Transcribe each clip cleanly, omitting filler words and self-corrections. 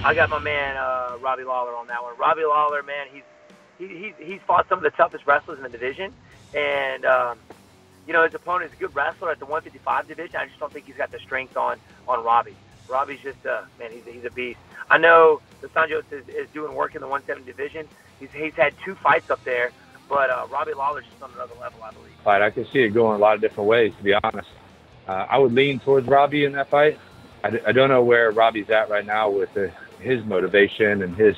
I got my man Robbie Lawler on that one. Robbie Lawler, man, he's fought some of the toughest wrestlers in the division, and you know, his opponent is a good wrestler at the 155 division. I just don't think he's got the strength on Robbie. Robbie's just man, he's a beast. I know Dos Anjos is doing work in the 170 division. He's had 2 fights up there, but Robbie Lawler's just on another level, I believe. Fight, I can see it going a lot of different ways, to be honest. I would lean towards Robbie in that fight. I don't know where Robbie's at right now with his motivation and his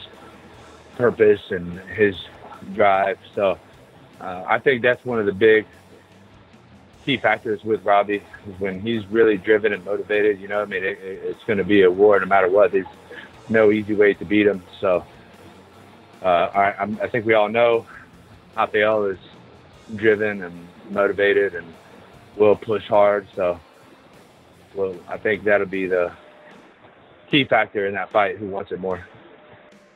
purpose and his drive. So I think that's one of the big key factors with Robbie is when he's really driven and motivated. You know, I mean, it's going to be a war no matter what. There's no easy way to beat him. So I think we all know Rafael is driven and motivated and will push hard. So I think that'll be the key factor in that fight, who wants it more.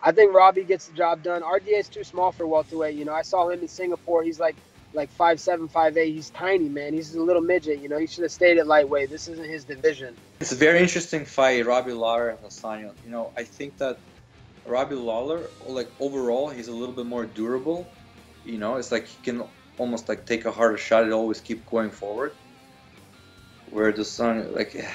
I think Robbie gets the job done. RDA is too small for welterweight. You know, I saw him in Singapore. He's like 5'7", 5'8". He's tiny, man. He's a little midget. You know, he should have stayed at lightweight. This isn't his division. It's a very interesting fight, Robbie Lawler and Dos Anjos. You know, I think that Robbie Lawler, like overall, he's a little bit more durable. You know, it's like he can almost like take a harder shot and always keep going forward. Where Dos Anjos, like,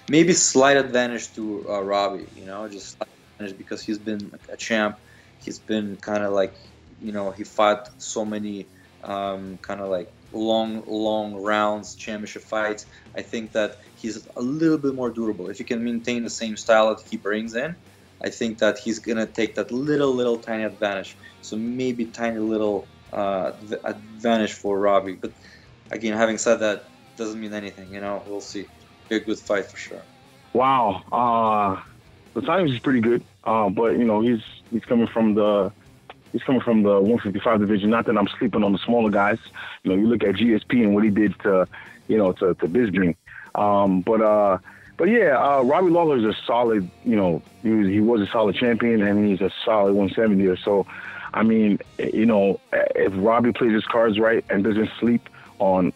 maybe slight advantage to Robbie. You know, just slight advantage because he's been like a champ. He's been kind of like, you know, he fought so many kind of like long rounds, championship fights. I think that he's a little bit more durable. If he can maintain the same style that he brings in, I think that he's gonna take that little tiny advantage. So maybe tiny little advantage for Robbie. But again, having said that, doesn't mean anything. You know, we'll see. Be a good fight for sure. Wow, the Anjos is pretty good, but you know he's coming from the 155 division. Not that I'm sleeping on the smaller guys. You know, you look at GSP and what he did to Bisbee. But yeah, Robbie Lawler is a solid. You know, he was a solid champion and he's a solid 170er. So, I mean, you know, if Robbie plays his cards right and doesn't sleep on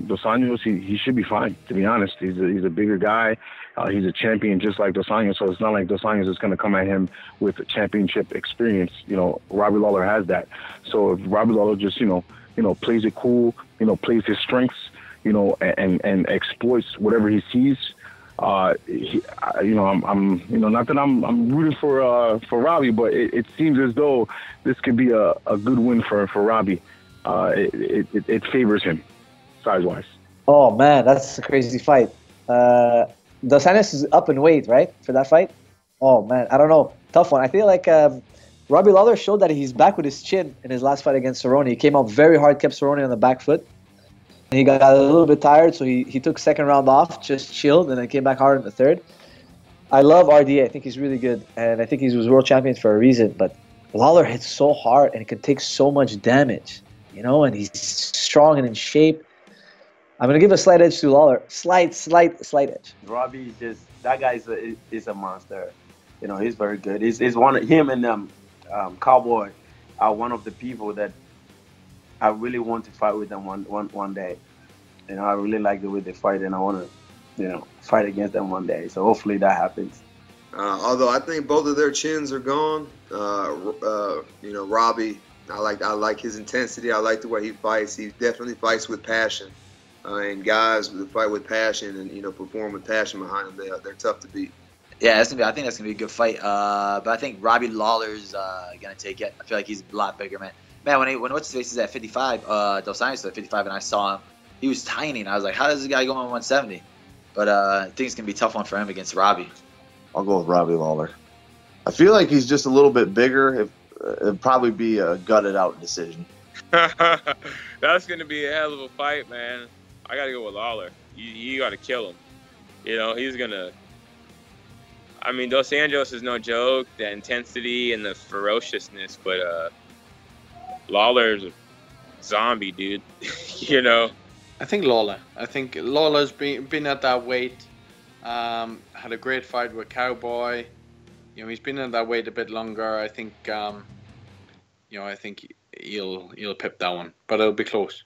Dos Anjos, he should be fine. To be honest, he's a bigger guy. He's a champion just like Dos Anjos, so it's not like Dos Anjos is going to come at him with championship experience. You know, Robbie Lawler has that. So if Robbie Lawler just you know plays it cool, you know, plays his strengths, you know, and exploits whatever he sees. I'm not that I'm rooting for Robbie, but it seems as though this could be a good win for Robbie. It favors him size wise. Oh man, that's a crazy fight. Dos Anjos is up in weight, right, for that fight? Oh, man, I don't know. Tough one. I feel like Robbie Lawler showed that he's back with his chin in his last fight against Cerrone. He came out very hard, kept Cerrone on the back foot. And he got a little bit tired, so he took second round off, just chilled, and then came back hard in the third. I love RDA. I think he's really good, and I think he was world champion for a reason. But Lawler hits so hard, and he can take so much damage, you know, and he's strong and in shape. I'm going to give a slight edge to Lawler. Slight edge. Robbie, that guy is a monster. You know, he's very good. He's one of him and Cowboy are one of the people that I really want to fight with them one day. You know, I really like the way they fight, and I want to, you know, fight against them one day. So hopefully that happens. Although I think both of their chins are gone. You know, Robbie, I like his intensity. I like the way he fights. He definitely fights with passion. And guys who fight with passion and, you know, perform with passion behind them, they're tough to beat. Yeah, I think that's gonna be a good fight. But I think Robbie Lawler's gonna take it. I feel like he's a lot bigger, man. When what's his face is at 55, Dos Anjos is at 55, and I saw him, he was tiny, and I was like, how does this guy go on 170? But I think it's gonna be a tough one for him against Robbie. I'll go with Robbie Lawler. I feel like he's just a little bit bigger. It'd probably be a gutted out decision. That's gonna be a hell of a fight, man. I gotta go with Lawler. You gotta kill him. You know, he's gonna. I mean, Dos Anjos is no joke. The intensity and the ferociousness, but Lawler's a zombie, dude. You know. I think Lawler. I think Lawler's been at that weight. Had a great fight with Cowboy. You know, he's been at that weight a bit longer. I think. I think he'll pip that one, but it'll be close.